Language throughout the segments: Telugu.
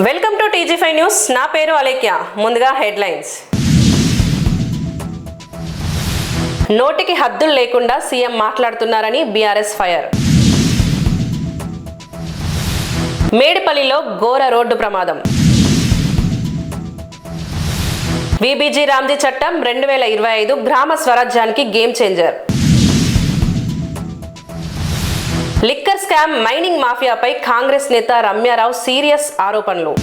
Welcome to TG5 news. నా పేరు అలేఖ్య. ముందుగా హెడ్లైన్స్. నోటికి హద్దులు లేకుండా సీఎం మాట్లాడుతున్నారని బీఆర్ఎస్ ఫైర్. మేడిపల్లిలో ఘోర రోడ్డు ప్రమాదం. VBG రామ్జీ చట్టం 2025 గ్రామ స్వరాజ్యానికి game changer. Liquor scam mining మాఫియాపై కాంగ్రెస్ నేత రమ్యారావు సీరియస్ ఆరోపణలు.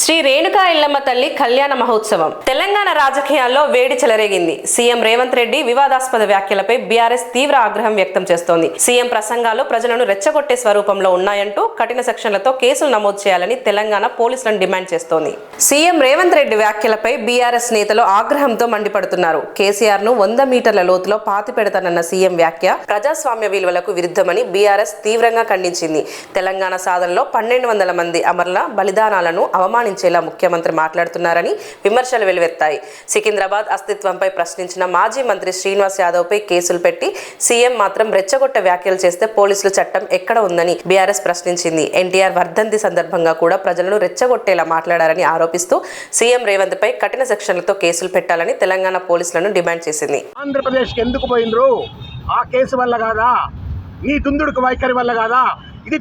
శ్రీ రేణుకా ఎల్లమ్మ తల్లి కళ్యాణ మహోత్సవం. తెలంగాణ రాజకీయాల్లో వేడి చెలరేగింది. సీఎం రేవంత్ రెడ్డి వివాదాస్పద వ్యాఖ్యలపై బీఆర్ఎస్ తీవ్ర ఆగ్రహం వ్యక్తం చేస్తోంది. సీఎం ప్రసంగాలు ప్రజలను రెచ్చగొట్టే స్వరూపంలో ఉన్నాయంటూ కఠిన సెక్షన్లతో కేసులు నమోదు చేయాలని తెలంగాణ పోలీసులను డిమాండ్ చేస్తోంది. సీఎం రేవంత్ రెడ్డి వ్యాఖ్యలపై బీఆర్ఎస్ నేతలు ఆగ్రహంతో మండిపడుతున్నారు. కేసీఆర్ ను 100 మీటర్ల లోతులో పాతి పెడతానన్న సీఎం వ్యాఖ్య ప్రజాస్వామ్య విలువలకు విరుద్ధమని బీఆర్ఎస్ తీవ్రంగా ఖండించింది. తెలంగాణ సాధనలో 1200 మంది అమరుల బలిదానాలను అవమానించేలా ముఖ్యమంత్రి మాట్లాడుతున్నారని విమర్శలు వెలువెత్తాయి. సికింద్రాబాద్ అస్తిత్వంపై ప్రశ్నించిన మాజీ మంత్రి శ్రీనివాస్ యాదవ్ పై కేసులు పెట్టి సీఎం మాత్రం రెచ్చగొట్ట వ్యాఖ్యలు చేస్తే పోలీసులు చట్టం ఎక్కడ ఉందని బీఆర్ఎస్ ప్రశ్నించింది. ఎన్టీఆర్ వర్ధంతి సందర్భంగా కూడా ప్రజలను రెచ్చగొట్టేలా మాట్లాడారని ఆరోపిస్తూ సీఎం రేవంత్ పై కఠిన సెక్షన్లతో కేసులు పెట్టాలని తెలంగాణ పోలీసులను డిమాండ్ చేసింది. ఆంధ్రప్రదేశ్ కి ఎందుకు పోయినరు? ఆ కేసు వల్ల కాదా? నీ దుందుడుకు వైఖరి వల్ల కాదా? ఇది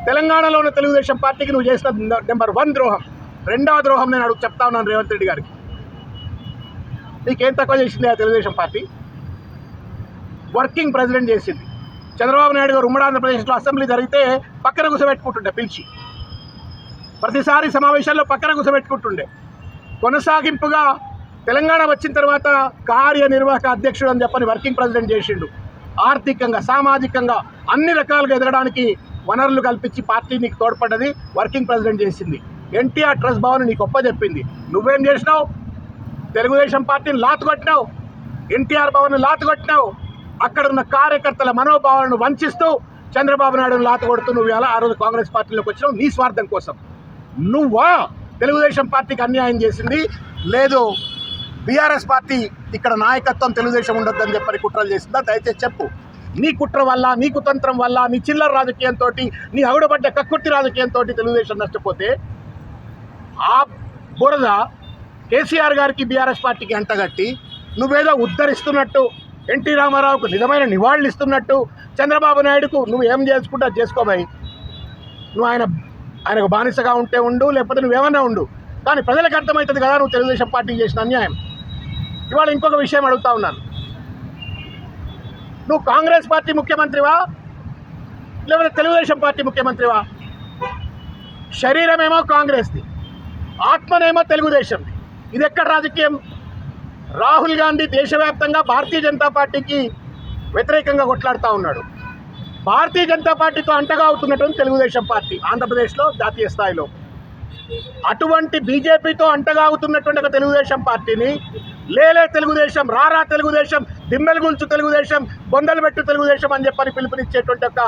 తెలంగాణలో ఉన్న తెలుగుదేశం పార్టీకి నువ్వు చేసిన నెంబర్ 1 ద్రోహం. రెండవ ద్రోహం నేను చెప్తా ఉన్నాను రేవంత్ రెడ్డి గారికి. నీకేం తక్కువ చేసింది ఆ తెలుగుదేశం పార్టీ? వర్కింగ్ ప్రెసిడెంట్ చేసింది. చంద్రబాబు నాయుడు గారు ఉమ్మడి ఆంధ్రప్రదేశ్లో అసెంబ్లీ జరిగితే పక్కన కూర్చోబెట్టుకుంటుండే, పిలిచి ప్రతిసారి సమావేశాల్లో పక్కన కూర్చోబెట్టుకుంటుండే. కొనసాగింపుగా తెలంగాణ వచ్చిన తర్వాత కార్యనిర్వాహక అధ్యక్షుడు అని చెప్పని వర్కింగ్ ప్రెసిడెంట్ చేసిండు. ఆర్థికంగా సామాజికంగా అన్ని రకాలుగా ఎదగడానికి వనరులు కల్పించి పార్టీ నీకు తోడ్పడ్డది వర్కింగ్ ప్రెసిడెంట్ చేసింది. ఎన్టీఆర్ ట్రస్ట్ భవన్ నీకు చెప్పింది. నువ్వేం చేసినావు? తెలుగుదేశం పార్టీని లాతుకొట్టినావు, ఎన్టీఆర్ భవన్ లాతుకొట్టినావు. అక్కడ ఉన్న కార్యకర్తల మనోభావాలను వంచిస్తూ చంద్రబాబు నాయుడును లాతకొడుతూ నువ్వు ఎలా ఆ రోజు కాంగ్రెస్ పార్టీలోకి వచ్చినావు? నీ స్వార్థం కోసం. నువ్వా తెలుగుదేశం పార్టీకి అన్యాయం చేసింది? లేదు, బీఆర్ఎస్ పార్టీ ఇక్కడ నాయకత్వం తెలుగుదేశం ఉండొద్దని చెప్పని కుట్రలు చేసిందా? దయచేసి చెప్పు. నీ కుట్ర వల్ల, నీ కుతంత్రం వల్ల, నీ చిల్లర రాజకీయంతో, నీ అగుడబడ్డ కక్కుర్తి రాజకీయంతో తెలుగుదేశం నష్టపోతే ఆ బురద కేసీఆర్ గారికి బీఆర్ఎస్ పార్టీకి అంటగట్టి నువ్వేదో ఉద్ధరిస్తున్నట్టు, ఎన్టీ రామారావుకు నిజమైన నివాళులు ఇస్తున్నట్టు, చంద్రబాబు నాయుడుకు నువ్వు ఏం చేసుకుంటా చేసుకోబాయి. నువ్వు ఆయనకు బానిసగా ఉంటే ఉండు, లేకపోతే నువ్వేమన్నా ఉండు, కానీ ప్రజలకు అర్థమవుతుంది కదా నువ్వు తెలుగుదేశం పార్టీకి చేసిన అన్యాయం. ఇవాళ ఇంకొక విషయం అడుగుతా ఉన్నాను. నువ్వు కాంగ్రెస్ పార్టీ ముఖ్యమంత్రివా లేకపోతే తెలుగుదేశం పార్టీ ముఖ్యమంత్రివా? శరీరమేమో కాంగ్రెస్ది, ఆత్మనేమో తెలుగుదేశంది. ఇది ఎక్కడ రాజకీయం? రాహుల్ గాంధీ దేశవ్యాప్తంగా భారతీయ జనతా పార్టీకి వ్యతిరేకంగా కొట్లాడుతూ ఉన్నాడు. భారతీయ జనతా పార్టీతో అంటగా అవుతున్నటువంటి తెలుగుదేశం పార్టీ ఆంధ్రప్రదేశ్లో జాతీయ స్థాయిలో. అటువంటి బీజేపీతో అంటగా అవుతున్నటువంటి ఒక తెలుగుదేశం పార్టీని లేలే తెలుగుదేశం, రారా తెలుగుదేశం, దిమ్మెలు గుల్చు తెలుగుదేశం, బొందలు పెట్టు తెలుగుదేశం అని చెప్పని పిలుపునిచ్చేటువంటి ఒక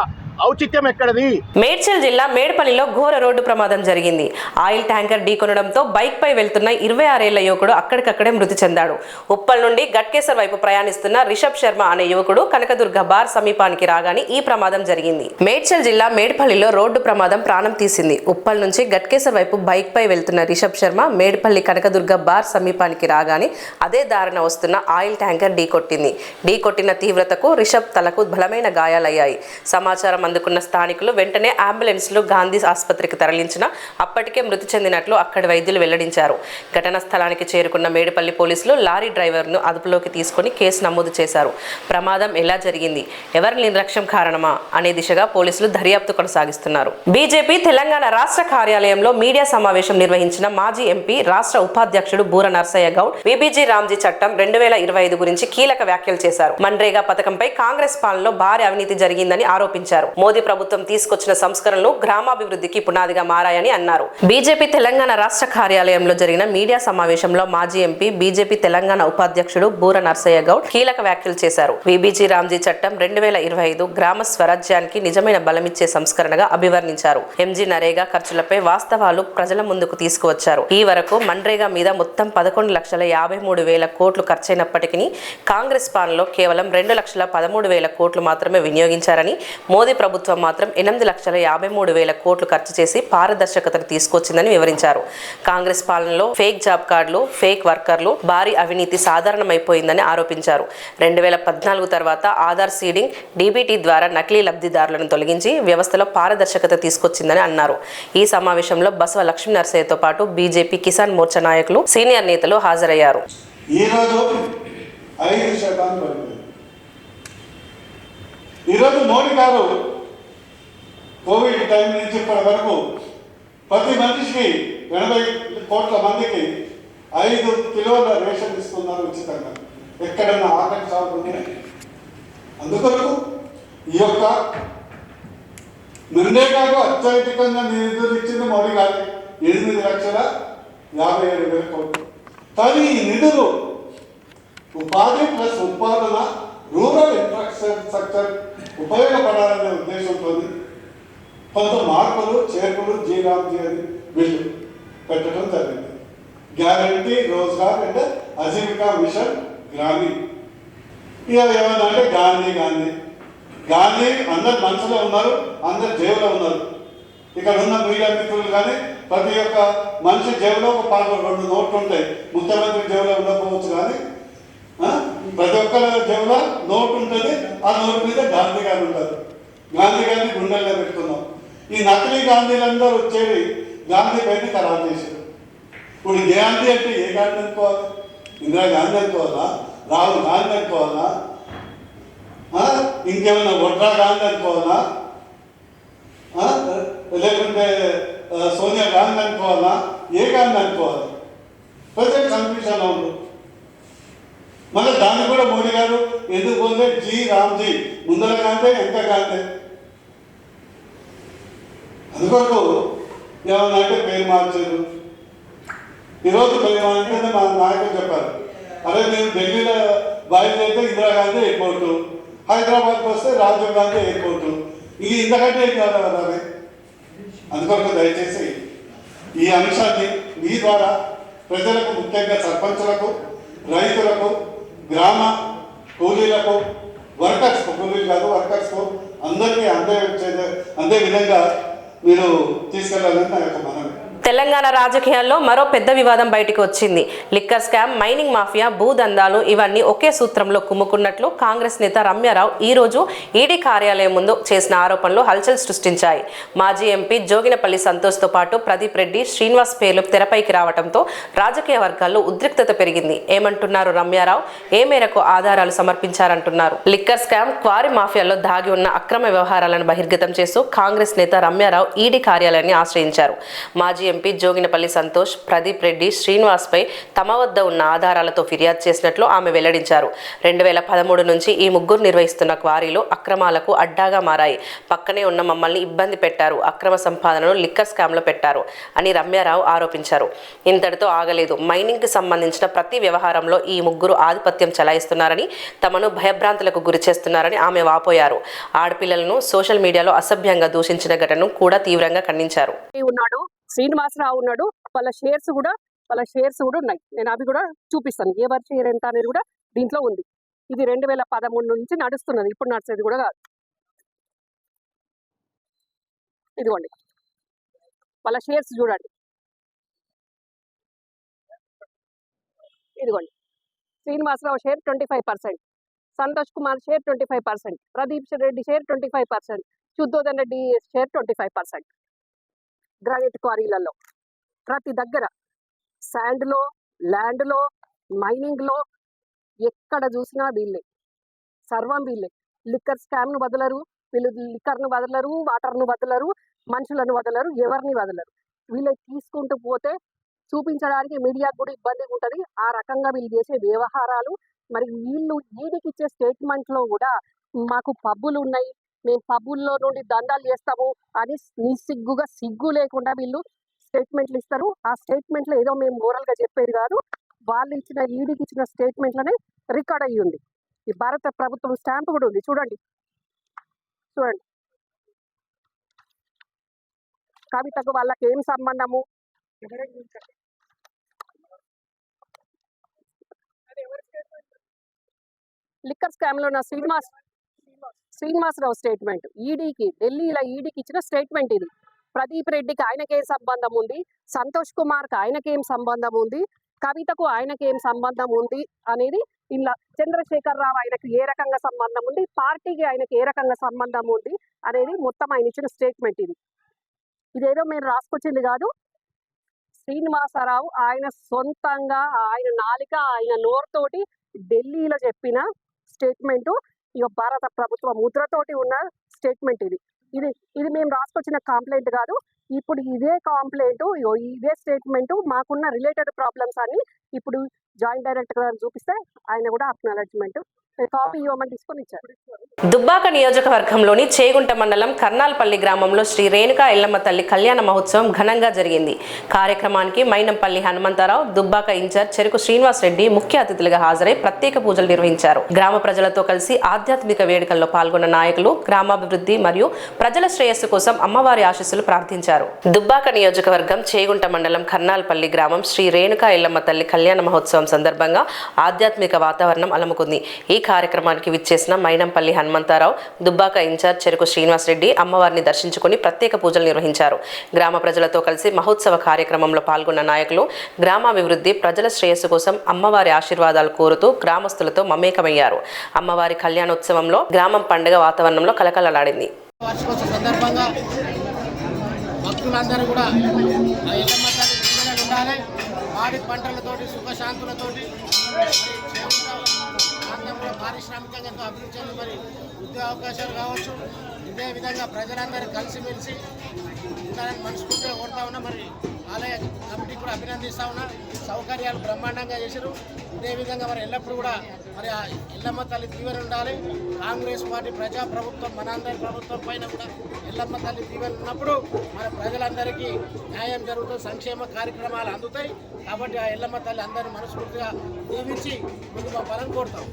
ఔచిత్యం ఎక్కడది? మేడ్చల్ జిల్లా మేడిపల్లిలో ఘోర రోడ్డు ప్రమాదం జరిగింది. ఆయిల్ ట్యాంకర్ ఢీకొనడంతో బైక్ పై వెళ్తున్న 26 ఏళ్ల యువకుడు అక్కడికక్కడే మృతి చెందాడు. ఉప్పల్ నుండి గట్కేసర్ వైపు ప్రయాణిస్తున్న రిషబ్ శర్మ అనే యువకుడు కనకదుర్గ బార్ సమీపానికి రాగానే ఈ ప్రమాదం జరిగింది. మేడ్చల్ జిల్లా మేడిపల్లిలో రోడ్డు ప్రమాదం ప్రాణం తీసింది. ఉప్పల్ నుంచి గట్కేసర్ వైపు బైక్ పై వెళ్తున్న రిషబ్ శర్మ మేడిపల్లి కనకదుర్గ బార్ సమీపానికి రాగానే అదే దారిన వస్తున్న ఆయిల్ ట్యాంకర్ ఢీకొట్టిన తీవ్రతకు రిషబ్ తలకు బలమైన గాయాలయ్యాయి. సమాచారం అందుకున్న స్థానికులు వెంటనే అంబులెన్స్లు గాంధీ ఆసుపత్రికి తరలించిన అప్పటికే మృతి చెందినట్లు అక్కడి వైద్యులు వెల్లడించారు. ఘటనా స్థలానికి చేరుకున్న మేడిపల్లి పోలీసులు లారీ డ్రైవర్ను అదుపులోకి తీసుకుని కేసు నమోదు చేశారు. ప్రమాదం ఎలా జరిగింది, ఎవరి నిర్లక్ష్యం కారణమా అనే దిశగా పోలీసులు దర్యాప్తు కొనసాగిస్తున్నారు. బీజేపీ తెలంగాణ రాష్ట్ర కార్యాలయంలో మీడియా సమావేశం నిర్వహించిన మాజీ ఎంపీ రాష్ట్ర ఉపాధ్యక్షుడు బూర నర్సయ్య గౌడ్ VBG రామ్జీ చట్టం 2025 గురించి కీలక వ్యాఖ్యలు చేశారు. మన్రేగా పథకంపై కాంగ్రెస్ పాలనలో భారీ అవినీతి జరిగిందని ఆరోపించారు. మోదీ ప్రభుత్వం తీసుకొచ్చిన సంస్కరణలు గ్రామాభివృద్ధికి పునాదిగా మారాయని అన్నారు. బీజేపీ తెలంగాణ రాష్ట్ర కార్యాలయంలో జరిగిన మీడియా సమావేశంలో మాజీ ఎంపీ బీజేపీ తెలంగాణ ఉపాధ్యక్షుడు బూర నర్సయ్య గౌడ్ కీలక వ్యాఖ్యలు చేశారు. VBG రామ్జీ చట్టం 2025 గ్రామ స్వరాజ్యానికి నిజమైన బలమిచ్చే సంస్కరణగా అభివర్ణించారు. MG నరేగా ఖర్చులపై వాస్తవాలు ప్రజల ముందుకు తీసుకువచ్చారు. ఈ వరకు మన్రేగా మీద మొత్తం 11,53,000 కోట్లు ఖర్చైనప్పటికీ కాంగ్రెస్ పాలనలో కేవలం 2,13,000 కోట్లు మాత్రమే వినియోగించారని, మోదీ ప్రభుత్వం మాత్రం 8,53,000 కోట్లు ఖర్చు చేసి పారదర్శకతను తీసుకొచ్చిందని వివరించారు. కాంగ్రెస్ పాలనలో ఫేక్ జాబ్ కార్డులు, ఫేక్ వర్కర్లు, భారీ అవినీతి సాధారణమైపోయిందని ఆరోపించారు. 2014 తర్వాత ఆధార్ సీడింగ్, డీబీటీ ద్వారా నకిలీ లబ్ధిదారులను తొలగించి వ్యవస్థలో పారదర్శకత తీసుకొచ్చిందని అన్నారు. ఈ సమావేశంలో బసవ లక్ష్మీ నరసయ్యతో పాటు బీజేపీ కిసాన్ మోర్చా నాయకులు, సీనియర్ నేతలు హాజరయ్యారు. ఈరోజు మోడీ గారు కోవిడ్ టైం నుంచి ఇప్పటి వరకు ప్రతి మనిషికి 80 కోట్ల మందికి 5 కిలోల రేషన్ ఇస్తున్నారు ఉచితంగా. ఎక్కడన్నా ఆకలి షాప్ ఉంది. అందుకొరకు ఈ యొక్క నిర్ణయకాలు అత్యధికంగా నిధులు ఇచ్చింది మోడీ గారు 8,57,000 కోట్లు. కానీ ఈ నిధులు ఉపాధి ప్లస్ ఉత్పాదన, రూరల్ ఇన్ఫ్రాస్ట్రక్చర్ ఉపయోగపడాలనే ఉద్దేశంతో కొంత మార్పులు, చేర్పులు జీరాంజీ అని బిల్లు పెట్టడం జరిగింది. Guarantee Rozgar and Ajeevika mission Gramin. ఇక ఏమన్నా అంటే గాంధీ గాంధీ గాంధీ అందరు మనసులో ఉన్నారు, అందరు జేబులో ఉన్నారు. ఇక్కడ ఉన్న మీడియా మిత్రులు కానీ ప్రతి ఒక్క మనిషి జేబులో ఒక 2 నోట్లు ఉంటాయి. ముఖ్యమంత్రి జేబులో ఉండకపోవచ్చు కానీ ప్రతి ఒక్కరి జేబులో నోటు ఉంటుంది. ఆ నోటు మీద గాంధీ గారు ఉంటారు. గాంధీ గారిని గుండెల్లో పెట్టుకున్నాం. ఈ నకిలీ గాంధీలందరూ వచ్చేది గాంధీ పైన ఖరాబ్ చేశారు. ఇప్పుడు గాంధీ అంటే ఏ గాంధీ అనుకోవాలి? ఇందిరా గాంధీ అనుకోవాలా? రాహుల్ గాంధీ అనుకోవాలా? ఇంకేమైనా వడ్రా గాంధీ అనుకోవాలా? లేకుంటే సోనియా గాంధీ అనుకోవాలా? ఏ గాంధీ అనుకోవాలి? ప్రజలు కన్ఫ్యూజన్ అవును. మళ్ళీ దాన్ని కూడా మోడీ గారు ఎందుకు పోతే జీ రామ్జీ ముందర గాంధీ ఎంత గాంధీ. అందుకొరకు ఏమన్నా అంటే పేరు మార్చారు. ఈరోజు అంటే మా నాయకులు చెప్పారు, అరే మేము ఢిల్లీలో బయలుదేరితే ఇందిరాగాంధీ ఎయిర్పోర్టు, హైదరాబాద్కి వస్తే రాజీవ్ గాంధీ ఎయిర్పోర్టు. ఇది ఇంతకంటే ఏం కాదు కదా. అందుకొరకు దయచేసి ఈ అంశాన్ని మీ ద్వారా ప్రజలకు, ముఖ్యంగా సర్పంచులకు, రైతులకు, గ్రామ కూలీలకు, వర్కర్స్కు, కూలీలు కాదు వర్కర్స్కు అందరికీ అందే విధంగా మీరు తీసుకెళ్లాలని నా యొక్క మనవి. తెలంగాణ రాజకీయాల్లో మరో పెద్ద వివాదం బయటకు వచ్చింది. లిక్కర్ స్కామ్, మైనింగ్ మాఫియా, భూదందాలు ఇవన్నీ ఒకే సూత్రంలో కుమ్ముకున్నట్లు కాంగ్రెస్ నేత రమ్యారావు ఈ రోజు ఈడీ కార్యాలయం ముందు చేసిన ఆరోపణలు హల్చల్ సృష్టించాయి. మాజీ ఎంపీ జోగినపల్లి సంతోష్తో పాటు ప్రదీప్ రెడ్డి, శ్రీనివాస్ పేర్లు తెరపైకి రావడంతో రాజకీయ వర్గాల్లో ఉద్రిక్తత పెరిగింది. ఏమంటున్నారు రమ్యారావు? ఏ మేరకు ఆధారాలు సమర్పించారంటున్నారు? లిక్కర్ స్కామ్, క్వారీ మాఫియాలో దాగి ఉన్న అక్రమ వ్యవహారాలను బహిర్గతం చేస్తూ కాంగ్రెస్ నేత రమ్యారావు ఈడీ కార్యాలయాన్ని ఆశ్రయించారు. మాజీ ఎంపీ జోగినపల్లి సంతోష్, ప్రదీప్ రెడ్డి, శ్రీనివాస్ పై తమ వద్ద ఉన్న ఆధారాలతో ఫిర్యాదు చేసినట్లు ఆమె వెల్లడించారు. 2013 నుంచి ఈ ముగ్గురు నిర్వహిస్తున్న క్వారీలు అక్రమాలకు అడ్డాగా మారాయి. పక్కనే ఉన్న మమ్మల్ని ఇబ్బంది పెట్టారు, అక్రమ సంపాదనను లిక్కర్ స్కామ్లో పెట్టారు అని రమ్యారావు ఆరోపించారు. ఇంతటితో ఆగలేదు. మైనింగ్ కి సంబంధించిన ప్రతి వ్యవహారంలో ఈ ముగ్గురు ఆధిపత్యం చెలాయిస్తున్నారని, తమను భయభ్రాంతులకు గురి చేస్తున్నారని ఆమె వాపోయారు. ఆడపిల్లలను సోషల్ మీడియాలో అసభ్యంగా దూషించిన ఘటనను కూడా తీవ్రంగా ఖండించారు. శ్రీనివాసరావు ఉన్నాడు, వాళ్ళ షేర్స్ కూడా ఉన్నాయి. నేను అవి కూడా చూపిస్తాను. ఎవరి షేర్ ఎంత అనేది కూడా దీంట్లో ఉంది. ఇది 2013 నుంచి నడుస్తున్నది, ఇప్పుడు నడిచేది కూడా కాదు. ఇదిగోండి వాళ్ళ షేర్స్ చూడండి. ఇదిగోండి Srinivasa Rao share 25%, Santosh Kumar share 25%, Pradeep Reddy share 25%, Shuddhodan Reddy share 25%. Granite క్వారీలలో ప్రతి దగ్గర శాండ్లో, ల్యాండ్లో, మైనింగ్లో ఎక్కడ చూసినా వీళ్ళే, సర్వం వీళ్ళే. లిక్కర్ స్కామ్ను వదలరు వీళ్ళు, లిక్కర్ను వదలరు, వాటర్ను వదలరు, మనుషులను వదలరు, ఎవరిని వదలరు. వీళ్ళకి తీసుకుంటూ పోతే చూపించడానికి మీడియాకు కూడా ఇబ్బందిగా ఉంటుంది. ఆ రకంగా వీళ్ళు చేసే వ్యవహారాలు. మరి వీళ్ళు ఈడీకి ఇచ్చే స్టేట్మెంట్లో కూడా మాకు పబ్బులు ఉన్నాయి, మేము పబ్బుల్లో నుండి దందాలు చేస్తాము అని నిస్సిగ్గుగా, సిగ్గు లేకుండా వీళ్ళు స్టేట్మెంట్లు ఇస్తారు. ఆ స్టేట్మెంట్లో ఏదో మేము మోరల్గా చెప్పేది కాదు, వాళ్ళు ఇచ్చిన ఈడీకి ఇచ్చిన స్టేట్మెంట్లనే రికార్డ్ అయ్యి ఉంది. ఈ భారత ప్రభుత్వం స్టాంప్ కూడా ఉంది, చూడండి. కవితకు వాళ్ళకి ఏం సంబంధము? లిక్కర్ స్కామ్ లో నా శ్రీనివాసరావు స్టేట్మెంట్ ఈడీకి ఢిల్లీలో ఈడీకి ఇచ్చిన స్టేట్మెంట్ ఇది. ప్రదీప్ రెడ్డికి ఆయనకేం సంబంధం ఉంది, సంతోష్ కుమార్కి ఆయనకేం సంబంధం ఉంది, కవితకు ఆయనకేం సంబంధం ఉంది అనేది ఇలా చంద్రశేఖరరావు ఆయనకు ఏ రకంగా సంబంధం ఉంది, పార్టీకి ఆయనకి ఏ రకంగా సంబంధం ఉంది అనేది మొత్తం ఆయన ఇచ్చిన స్టేట్మెంట్ ఇది. ఇదేదో మీరు రాసుకొచ్చింది కాదు. శ్రీనివాసరావు ఆయన సొంతంగా ఆయన నాలిక ఆయన నోరుతోటి ఢిల్లీలో చెప్పిన స్టేట్మెంటు, ఇక భారత ప్రభుత్వ ముద్రతోటి ఉన్న స్టేట్మెంట్ ఇది. ఇది ఇది మేము రాసుకొచ్చిన కంప్లైంట్ కాదు. ఇప్పుడు ఇదే కంప్లైంట్ ఇదే స్టేట్మెంట్ మాకున్న రిలేటెడ్ ప్రాబ్లమ్స్ అని ఇప్పుడు జాయింట్ డైరెక్టర్ గారు చూపిస్తే ఆయన కూడా అక్నాలెడ్జ్మెంట్ కాపీ ఇవ్వమని తీసుకొని ఇచ్చారు. దుబ్బాక నియోజకవర్గంలోని చేగుంట మండలం కర్నాల్పల్లి గ్రామంలో శ్రీ రేణుకా ఎల్లమ్మ తల్లి కళ్యాణ మహోత్సవం ఘనంగా జరిగింది. కార్యక్రమానికి మైనంపల్లి హనుమంతరావు, దుబ్బాక ఇన్ఛార్జ్ చెరుకు శ్రీనివాస్ రెడ్డి ముఖ్య అతిథులుగా హాజరై ప్రత్యేక పూజలు నిర్వహించారు. గ్రామ ప్రజలతో కలిసి ఆధ్యాత్మిక వేడుకల్లో పాల్గొన్న నాయకులు గ్రామాభివృద్ధి మరియు ప్రజల శ్రేయస్సు కోసం అమ్మవారి ఆశీస్సులు ప్రార్థించారు. దుబ్బాక నియోజకవర్గం చేగుంట మండలం కర్నాల్పల్లి గ్రామం శ్రీ రేణుకా ఎల్లమ్మ తల్లి కళ్యాణ మహోత్సవం సందర్భంగా ఆధ్యాత్మిక వాతావరణం అలముకుంది. ఈ కార్యక్రమానికి విచ్చేసిన మైనంపల్లి హనుమంతరావు, దుబ్బాక ఇన్ఛార్జ్ చెరుకు శ్రీనివాస్ రెడ్డి అమ్మవారిని దర్శించుకుని ప్రత్యేక పూజలు నిర్వహించారు. గ్రామ ప్రజలతో కలిసి మహోత్సవ కార్యక్రమంలో పాల్గొన్న నాయకులు గ్రామాభివృద్ధి ప్రజల శ్రేయస్సు కోసం అమ్మవారి ఆశీర్వాదాలు కోరుతూ గ్రామస్తులతో మమేకమయ్యారు. అమ్మవారి కళ్యాణోత్సవంలో గ్రామం పండుగ వాతావరణంలో కలకలలాడింది. సందర్భంగా భక్తులందరూ కూడా ఎల్లమ్మ తల్లి దీవెనలు ఉండాలి. వాడి పంటలతోటి సుఖశాంతులతోటి ప్రాంతంలో పారిశ్రామికంగా ఎంతో అభివృద్ధి చెంది మరి ఉద్యోగ అవకాశాలు కావచ్చు. ఇదే విధంగా ప్రజలందరూ కలిసిమెలిసి ఉండాలని మనస్ఫూర్తిగా కోరుతా ఉన్నా. మరి ఆలయ కమిటీ కూడా అభినందిస్తూ ఉన్నా. సౌకర్యాలు బ్రహ్మాండంగా చేశారు. ఇదే విధంగా మరి ఎల్లప్పుడూ కూడా మరి ఆ ఎల్లమ్మ తల్లి దీవెన ఉండాలి. కాంగ్రెస్ పార్టీ ప్రజాప్రభుత్వం మనందరి ప్రభుత్వం పైన కూడా ఎల్లమ్మ తల్లి దీవెన ఉన్నప్పుడు మన ప్రజలందరికీ న్యాయం జరుగుతుంది, సంక్షేమ కార్యక్రమాలు అందుతాయి. కాబట్టి ఆ ఎల్లమ్మ తల్లి అందరినీ మనస్ఫూర్తిగా దీవించి ముందుకు పంపాలని కోరుతాం.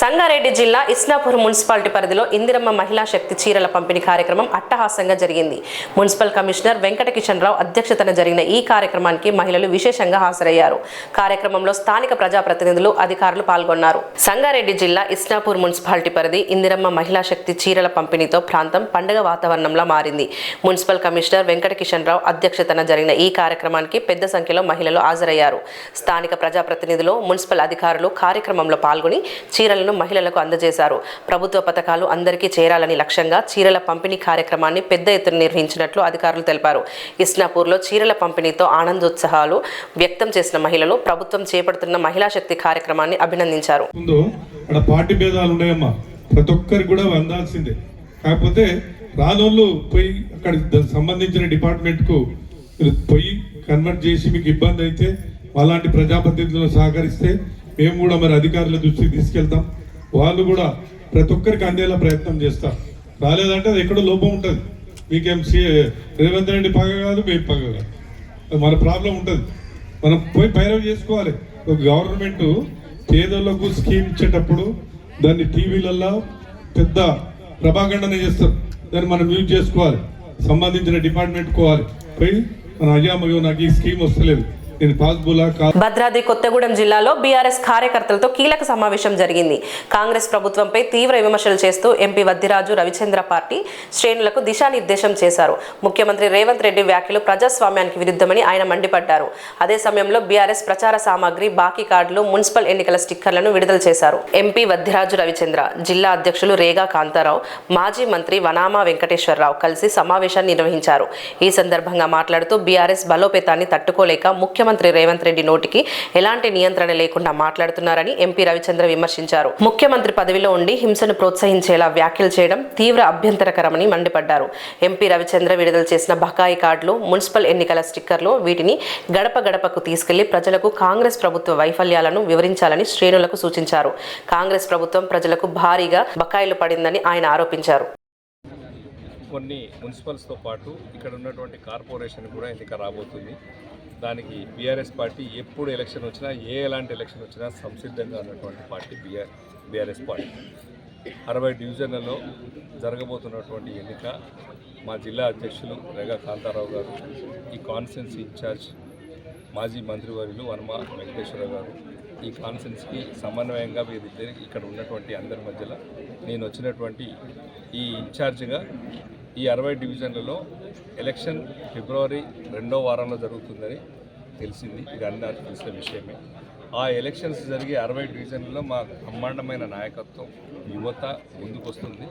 సంగారెడ్డి జిల్లా ఇస్నాపూర్ మున్సిపాలిటీ పరిధిలో ఇందిరమ్మ మహిళా శక్తి చీరల పంపిణీ కార్యక్రమం అట్టహాసంగా జరిగింది. మున్సిపల్ కమిషనర్ వెంకట కిషన్ రావు అధ్యక్షతన జరిగిన ఈ కార్యక్రమానికి మహిళలు విశేషంగా హాజరయ్యారు. కార్యక్రమంలో స్థానిక ప్రజాప్రతినిధులు, అధికారులు పాల్గొన్నారు. సంగారెడ్డి జిల్లా ఇస్నాపూర్ మున్సిపాలిటీ పరిధి ఇందిరమ్మ మహిళా శక్తి చీరల పంపిణీతో ప్రాంతం పండుగ వాతావరణంలో మారింది. మున్సిపల్ కమిషనర్ వెంకట కిషన్ రావు అధ్యక్షతన జరిగిన ఈ కార్యక్రమానికి పెద్ద సంఖ్యలో మహిళలు హాజరయ్యారు. స్థానిక ప్రజాప్రతినిధులు, మున్సిపల్ అధికారులు కార్యక్రమంలో పాల్గొని చీరలను మహిళలకు అందజేశారు. ప్రభుత్వ పథకాలు అందరికీ చేరాలని లక్ష్యంగా చీరల పంపిణీ కార్యక్రమాన్ని పెద్ద ఎత్తున నిర్వహించినట్లు అధికారులు తెలిపారు. ఇస్నాపూర్లో చీరల పంపిణీతో ఆనందోత్సాహాలు వ్యక్తం చేసిన మహిళలు ప్రభుత్వం చేపడుతున్న మహిళా శక్తి కార్యక్రమాన్ని అభినందించారు. పార్టీ భేదాలు ఉన్నాయమ్మా, ప్రతి ఒక్కరికి కూడా అందాల్సిందే. కాకపోతే రానోళ్ళు పోయి అక్కడ సంబంధించిన డిపార్ట్మెంట్కు పోయి కన్వర్ట్ చేసి మీకు ఇబ్బంది అయితే అలాంటి ప్రజాప్రతినిధులను సహకరిస్తే మేము కూడా మరి అధికారుల దృష్టికి తీసుకెళ్తాం. వాళ్ళు కూడా ప్రతి ఒక్కరికి అందేలా ప్రయత్నం చేస్తారు. రాలేదంటే అది ఎక్కడో లోపం ఉంటుంది. మీకేం రేవంత్ రెడ్డి పగ కాదు, మేము పగ కాదు, మన ప్రాబ్లం ఉంటుంది. మనం పోయి పైరవి చేసుకోవాలి. ఒక గవర్నమెంట్ పేదలకు స్కీమ్ ఇచ్చేటప్పుడు దాన్ని టీవీలలో పెద్ద ప్రభాగండనే చేస్తారు. దాన్ని మనం యూజ్ చేసుకోవాలి. సంబంధించిన డిపార్ట్మెంట్ కోవాలి పోయి మన అయ్యామయ్యో నాకు ఈ స్కీమ్ వస్తలేదు, భద్రాద్రి కొత్తగూడెం జిల్లాలో బీఆర్ఎస్ కార్యకర్తలతో కీలక సమావేశం జరిగింది. కాంగ్రెస్ ప్రభుత్వంపై తీవ్ర విమర్శలు చేస్తూ ఎంపీ వద్దిరాజు రవిచంద్ర పార్టీ శ్రేణులకు దిశానిర్దేశం చేశారు. ముఖ్యమంత్రి రేవంత్ రెడ్డి వ్యాఖ్యలు ప్రజాస్వామ్యానికి విరుద్ధమని ఆయన మండిపడ్డారు. అదే సమయంలో బీఆర్ఎస్ ప్రచార సామాగ్రి, బాకీ కార్డులు, మున్సిపల్ ఎన్నికల స్టిక్కర్లను విడుదల చేశారు. ఎంపీ వద్దిరాజు రవిచంద్ర, జిల్లా అధ్యక్షులు రేగా కాంతారావు, మాజీ మంత్రి వనామా వెంకటేశ్వరరావు కలిసి సమావేశాన్ని నిర్వహించారు. ఈ సందర్భంగా మాట్లాడుతూ బీఆర్ఎస్ బలోపేతాన్ని తట్టుకోలేక ముఖ్యమంత్రి రేవంత్ రెడ్డి నోటికి ఎలాంటి నియంత్రణ లేకుండా మాట్లాడుతున్నారని ఎంపీ రవిచంద్ర విమర్శించారు. ముఖ్యమంత్రి పదవిలో ఉండి హింసను ప్రోత్సహించేలా వ్యాఖ్యలు చేయడం తీవ్ర అభ్యంతరకరమని మండిపడ్డారు. ఎంపీ రవిచంద్ర విడుదల చేసిన బకాయి కార్డులు, మున్సిపల్ ఎన్నికల స్టిక్కర్లు వీటిని గడప గడపకు తీసుకెళ్లి ప్రజలకు కాంగ్రెస్ ప్రభుత్వ వైఫల్యాలను వివరించాలని శ్రేణులకు సూచించారు. కాంగ్రెస్ ప్రభుత్వం ప్రజలకు భారీగా బకాయిలు పడిందని ఆయన ఆరోపించారు. కొన్ని మున్సిపల్స్తో పాటు ఇక్కడ ఉన్నటువంటి కార్పొరేషన్ కూడా ఎన్నిక రాబోతుంది. దానికి బీఆర్ఎస్ పార్టీ ఎప్పుడు ఎలక్షన్ వచ్చినా, ఎలాంటి ఎలక్షన్ వచ్చినా సంసిద్ధంగా ఉన్నటువంటి పార్టీ బీఆర్ఎస్ పార్టీ. 60 డివిజన్లలో జరగబోతున్నటువంటి ఎన్నిక మా జిల్లా అధ్యక్షులు రేగా కాంతారావు గారు, ఈ కాన్స్టిట్యున్సీ ఇన్ఛార్జ్ మాజీ మంత్రివర్యులు వనమా వెంకటేశ్వర గారు, ఈ కాన్ఫరెన్స్కి సమన్వయంగా వీరిద్దరికి ఇక్కడ ఉన్నటువంటి అందరి మధ్యలో నేను వచ్చినటువంటి ఈ ఇన్ఛార్జిగా ఈ 60 డివిజన్లలో ఎలక్షన్ ఫిబ్రవరి 2వ వారంలో జరుగుతుందని తెలిసింది. ఇది అందరికీ తెలిసిన విషయమే. ఆ ఎలక్షన్స్ జరిగే 60 డివిజన్లలో మా బ్రహ్మాండమైన నాయకత్వం, యువత ముందుకు వస్తుంది.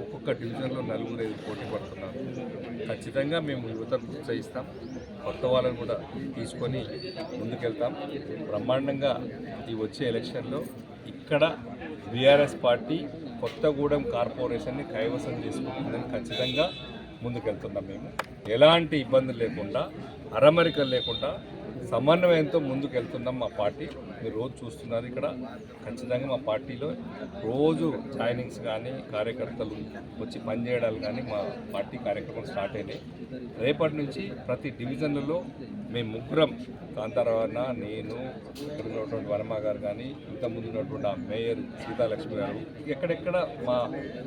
ఒక్కొక్క డివిజన్లో 4-5 పోటీ పడుతున్నారు. ఖచ్చితంగా మేము యువతను ప్రోత్సహిస్తాం, కొత్త వాళ్ళని కూడా తీసుకొని ముందుకెళ్తాం. బ్రహ్మాండంగా ఈ వచ్చే ఎలక్షన్లో ఇక్కడ బీఆర్ఎస్ పార్టీ కొత్తగూడెం కార్పొరేషన్ని కైవసం చేసుకుంటుందని ఖచ్చితంగా ముందుకెళ్తున్నాం. మేము ఎలాంటి ఇబ్బందులు లేకుండా, అరమరికలు లేకుండా సమన్వయంతో ముందుకెళ్తున్నాం. మా పార్టీ మీరు రోజు చూస్తున్నారు. ఇక్కడ ఖచ్చితంగా మా పార్టీలో రోజు జాయినింగ్స్ కానీ, కార్యకర్తలు వచ్చి పనిచేయడాలు కానీ మా పార్టీ కార్యక్రమం స్టార్ట్ అయినాయి. రేపటి నుంచి ప్రతి డివిజన్లలో మేము ముగ్గురం, కాంతారావణ, నేను, ఇక్కడ ఉన్నటువంటి వర్మ గారు కానీ, ఇంతకుముందు ఉన్నటువంటి ఆ మేయర్ సీతాలక్ష్మి గారు, ఎక్కడెక్కడ మా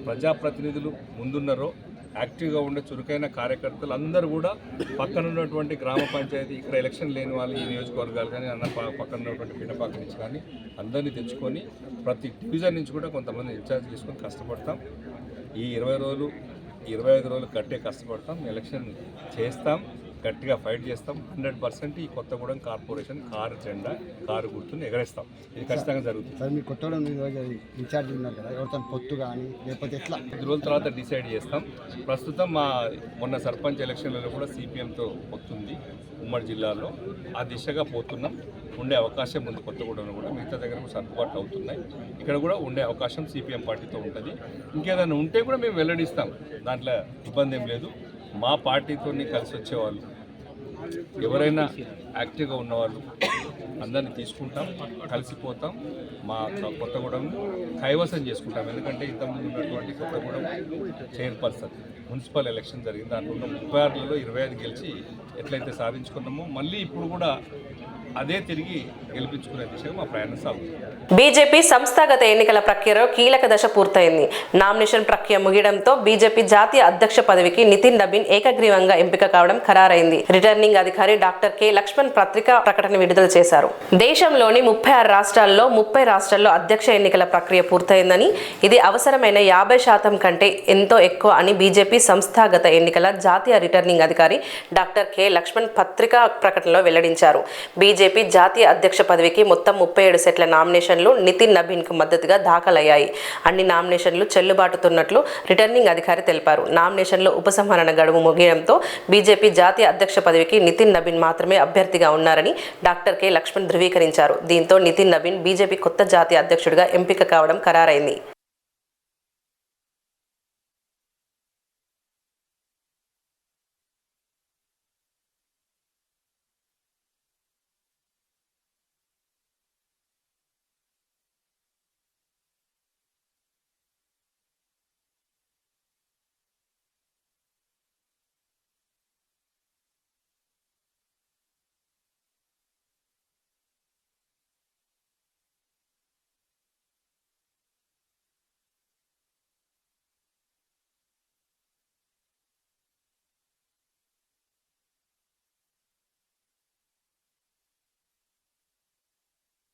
ప్రజాప్రతినిధులు ముందున్నారో యాక్టివ్గా ఉండే చురుకైన కార్యకర్తలు అందరూ కూడా పక్కన ఉన్నటువంటి గ్రామ పంచాయతీ, ఇక్కడ ఎలక్షన్ లేని వాళ్ళు ఈ నియోజకవర్గాలు కానీ పక్కన ఉన్నటువంటి పినపాక నుంచి కానీ అందరినీ తెచ్చుకొని ప్రతి డివిజన్ నుంచి కూడా కొంతమంది ఇన్ఛార్జ్ తీసుకొని కష్టపడతాం. ఈ 20 రోజులు 25 రోజులు గట్టిగా కష్టపడతాం, ఎలక్షన్ చేస్తాం, గట్టిగా ఫైట్ చేస్తాం. 100% ఈ కొత్తగూడెం కార్పొరేషన్ కారు జెండా, కారు గుర్తుని ఎగరేస్తాం. ఇది ఖచ్చితంగా జరుగుతుంది. సార్, మీ కొత్తగూడెం ఇన్ఛార్జ్ ఉన్నారు కదా, ఎవరితో పొత్తు కానీ లేకపోతే ఎట్లా 5 రోజుల తర్వాత డిసైడ్ చేస్తాం. ప్రస్తుతం మా మొన్న సర్పంచ్ ఎలక్షన్లలో కూడా సిపిఎంతో పొత్తుంది ఉమ్మడి జిల్లాలో. ఆ దిశగా పోతున్నాం. ఉండే అవకాశం ఉంది కొత్తగూడెంలో కూడా, మిగతా దగ్గర కూడా సర్దుబాట్లు అవుతున్నాయి. ఇక్కడ కూడా ఉండే అవకాశం సిపిఎం పార్టీతో ఉంటుంది. ఇంకేదైనా ఉంటే కూడా మేము వెల్లడిస్తాం, దాంట్లో ఇబ్బంది ఏం లేదు. మా పార్టీతో కలిసి వచ్చేవాళ్ళు ఎవరైనా యాక్టివ్గా ఉన్నవాళ్ళు అందరినీ తీసుకుంటాం, కలిసిపోతాం, మా కొత్తగూడెం కైవసం చేసుకుంటాం. ఎందుకంటే ఇంతకుముందు ఉన్నటువంటి కొత్తగూడెం చైర్పర్సన్ మున్సిపల్ ఎలక్షన్ జరిగింది. దాంట్లో 36లలో 25 గెలిచి ఎట్లయితే సాధించుకున్నామో మళ్ళీ ఇప్పుడు కూడా అదే తిరిగి గెలిపించుకునే దిశగా మా ప్రయాణం సాగుతుంది. బీజేపీ సంస్థాగత ఎన్నికల ప్రక్రియలో కీలక దశ పూర్తయింది. నామినేషన్ ప్రక్రియ ముగియడంతో బీజేపీ జాతీయ అధ్యక్ష పదవికి నితిన్ నబీన్ ఏకగ్రీవంగా ఎంపిక కావడం ఖరారైంది. రిటర్నింగ్ అధికారి డాక్టర్ కె లక్ష్మణ్ పత్రికా ప్రకటన విడుదల చేశారు. దేశంలోని 36 రాష్ట్రాల్లో 30 రాష్ట్రాల్లో అధ్యక్ష ఎన్నికల ప్రక్రియ పూర్తయిందని, ఇది అవసరమైన 50% కంటే ఎంతో ఎక్కువ అని బీజేపీ సంస్థాగత ఎన్నికల జాతీయ రిటర్నింగ్ అధికారి డాక్టర్ కె లక్ష్మణ్ పత్రికా ప్రకటనలో వెల్లడించారు. బీజేపీ జాతీయ అధ్యక్ష పదవికి మొత్తం 37 సెట్ల నామినేషన్లు నితిన్ నబీన్కు మద్దతుగా దాఖలయ్యాయి. అన్ని నామినేషన్లు చెల్లుబాటుతున్నట్లు రిటర్నింగ్ అధికారి తెలిపారు. నామినేషన్లు ఉపసంహరణ గడువు ముగియడంతో బీజేపీ జాతీయ అధ్యక్ష పదవికి నితిన్ నబీన్ మాత్రమే అభ్యర్థిగా ఉన్నారని డాక్టర్ కె లక్ష్మణ్ ధృవీకరించారు. దీంతో నితిన్ నబీన్ బీజేపీ కొత్త జాతీయ అధ్యక్షుడిగా ఎంపిక కావడం ఖరారైంది.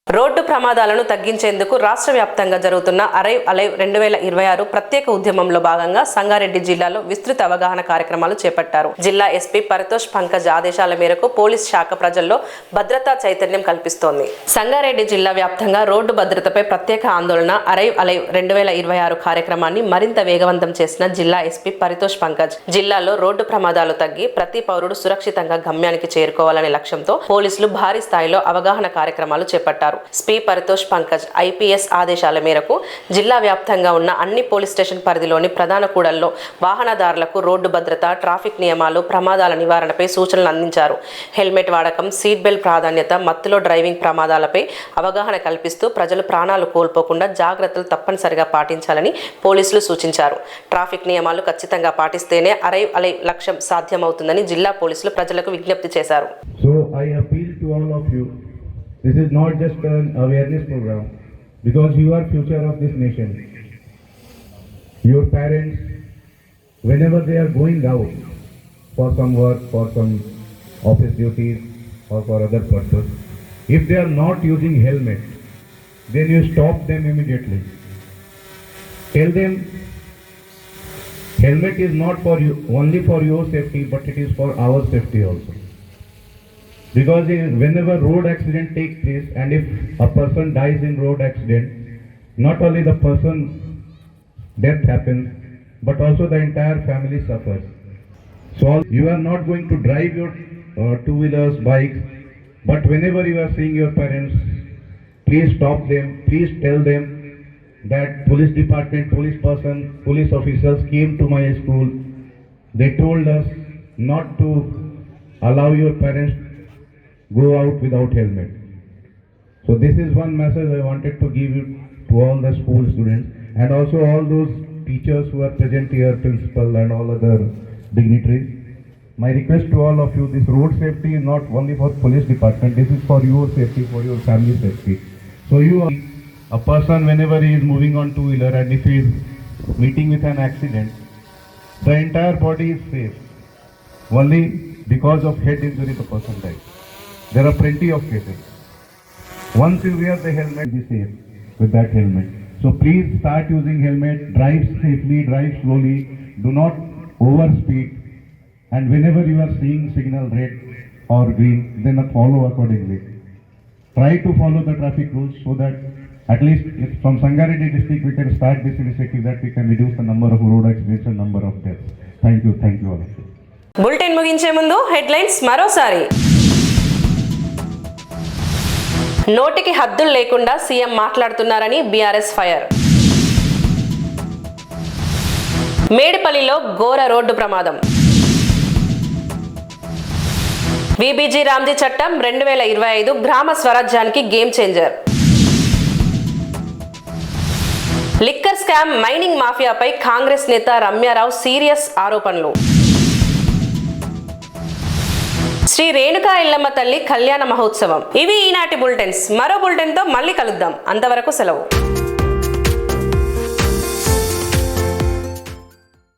రోడ్డు ప్రమాదాలను తగ్గించేందుకు రాష్ట్ర వ్యాప్తంగా జరుగుతున్న అరైవ్ అలైవ్ 2026 ప్రత్యేక ఉద్యమంలో భాగంగా సంగారెడ్డి జిల్లాలో విస్తృత అవగాహన కార్యక్రమాలు చేపట్టారు. జిల్లా ఎస్పీ పరితోష్ పంకజ్ ఆదేశాల మేరకు పోలీస్ శాఖ ప్రజల్లో భద్రతా చైతన్యం కల్పిస్తోంది. సంగారెడ్డి జిల్లా వ్యాప్తంగా రోడ్డు భద్రతపై ప్రత్యేక ఆందోళన అరైవ్ అలైవ్ 2026 కార్యక్రమాన్ని మరింత వేగవంతం చేసిన జిల్లా ఎస్పీ పరితోష్ పంకజ్ జిల్లాలో రోడ్డు ప్రమాదాలు తగ్గి ప్రతి పౌరుడు సురక్షితంగా గమ్యానికి చేరుకోవాలనే లక్ష్యంతో పోలీసులు భారీ స్థాయిలో అవగాహన కార్యక్రమాలు చేపట్టారు. స్పీ పరితోష్ పంకజ్ ఐపీఎస్ ఆదేశాల మేరకు జిల్లా వ్యాప్తంగా ఉన్న అన్ని పోలీస్ స్టేషన్ పరిధిలోని ప్రధాన కూడల్లో వాహనదారులకు రోడ్డు భద్రత, ట్రాఫిక్ నియమాలు, ప్రమాదాల నివారణపై సూచనలు అందించారు. హెల్మెట్ వాడకం, సీట్ బెల్ట్ ప్రాధాన్యత, మత్తులో డ్రైవింగ్ ప్రమాదాలపై అవగాహన కల్పిస్తూ ప్రజలు ప్రాణాలు కోల్పోకుండా జాగ్రత్తలు తప్పనిసరిగా పాటించాలని పోలీసులు సూచించారు. ట్రాఫిక్ నియమాలు ఖచ్చితంగా పాటిస్తేనే అరైవ్ అలైవ్ లక్ష్యం సాధ్యమవుతుందని జిల్లా పోలీసులు ప్రజలకు విజ్ఞప్తి చేశారు. So I appeal to all of you. This is not just an awareness program, because you are future of this nation. Your parents, whenever they are going out for some work, for some office duties or for other purpose, if they are not using helmet, then you stop them immediately. Tell them helmet is not for you, only for your safety, but it is for our safety also. Because whenever road accident takes place, and if a person dies in road accident, not only the person death happens, but also the entire family suffers. So you are not going to drive your two-wheelers, bikes, but whenever you are seeing your parents, please stop them, please tell them that police department, police person, police officers came to my school. They told us not to allow your parents go out without helmet. So this is one message I wanted to give you to all the school students and also all those teachers who are present here, principal and all other dignitaries. My request to all of you, this road safety is not only for police department, this is for your safety, for your family safety. So you are a person whenever he is moving on two-wheeler and if he is meeting with an accident, the entire body is safe. Only because of head injury the person dies. There are plenty of cases. Once you wear the helmet, be safe with that helmet. So please start using helmet, drive safely, drive slowly, do not overspeed. And whenever you are seeing signal red or green, then follow accordingly. Try to follow the traffic rules so that at least from Sangareddy district we can start this initiative that we can reduce the number of road accidents and number of deaths. Thank you all of you. Bulletin ముగించే ముందు హెడ్లైన్స్ మరోసారి. నోటికి హద్దులు లేకుండా సీఎం మాట్లాడుతున్నారని బీఆర్ఎస్ ఫైర్. మేడిపల్లిలో ఘోర రోడ్డు ప్రమాదం. వీబీజీ రామ్జీ చట్టం 2025 గ్రామ స్వరాజ్యానికి game changer. Liquor scam, mining మాఫియాపై కాంగ్రెస్ నేత రమ్యారావు సీరియస్ ఆరోపణలు. శ్రీ రేణుకా ఎల్లమ్మ తల్లి కళ్యాణ మహోత్సవం. ఇవి ఈనాటి బులెటిన్స్. మరో బులెటిన్తో మళ్ళీ కలుద్దాం. అంతవరకు సెలవు.